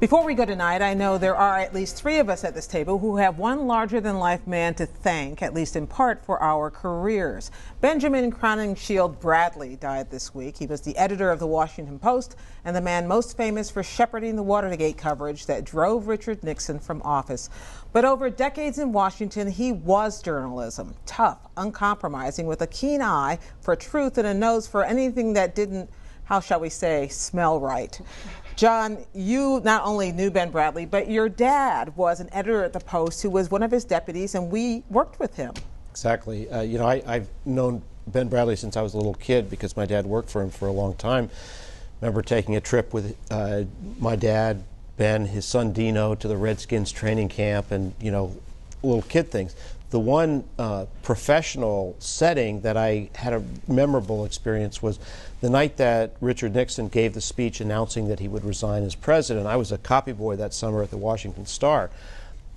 Before we go tonight, I know there are at least 3 of us at this table who have one larger-than-life man to thank, at least in part, for our careers. Benjamin Crowningshield Bradlee died this week. He was the editor of the Washington Post and the man most famous for shepherding the Watergate coverage that drove Richard Nixon from office. But over decades in Washington, he was journalism, tough, uncompromising, with a keen eye for truth and a nose for anything that didn't, how shall we say, smell right. John, you not only knew Ben Bradlee, but your dad was an editor at the Post who was one of his deputies, and we worked with him. Exactly. I've known Ben Bradlee since I was a little kid because my dad worked for him for a long time. Remember taking a trip with my dad, Ben, his son Dino, to the Redskins training camp, and, little kid things. The one professional setting that I had a memorable experience was the night that Richard Nixon gave the speech announcing that he would resign as president. I was a copy boy that summer at the Washington Star.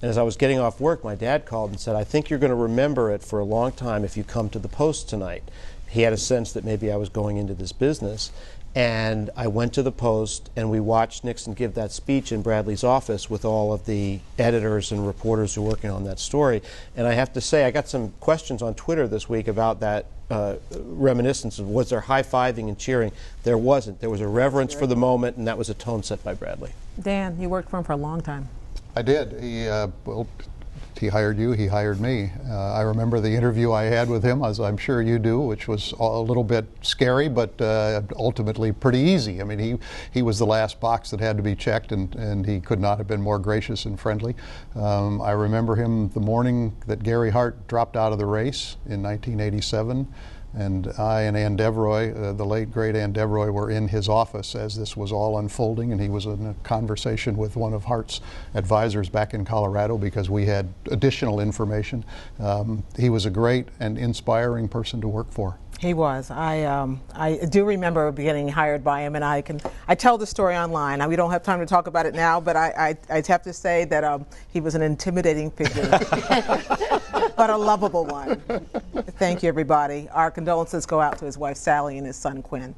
And as I was getting off work, my dad called and said, "I think you're going to remember it for a long time if you come to the Post tonight." He had a sense that maybe I was going into this business. And I went to the Post, and we watched Nixon give that speech in Bradlee's office with all of the editors and reporters who were working on that story. And I have to say, I got some questions on Twitter this week about that reminiscence of, was there high-fiving and cheering? There wasn't. There was a reverence for the moment, and that was a tone set by Bradlee. Dan, you worked for him for a long time. I did. He hired you, he hired me. I remember the interview I had with him, as I'm sure you do, which was a little bit scary, but ultimately pretty easy. I mean, he was the last box that had to be checked, and he could not have been more gracious and friendly. I remember him the morning that Gary Hart dropped out of the race in 1987. And I and Ann Devroy, the late great Ann Devroy, were in his office as this was all unfolding, and he was in a conversation with one of Hart's advisors back in Colorado because we had additional information. He was a great and inspiring person to work for. He was. I do remember getting hired by him, and I tell the story online. We don't have time to talk about it now, but I have to say that he was an intimidating figure, but a lovable one. Thank you, everybody. Our condolences go out to his wife Sally and his son Quinn.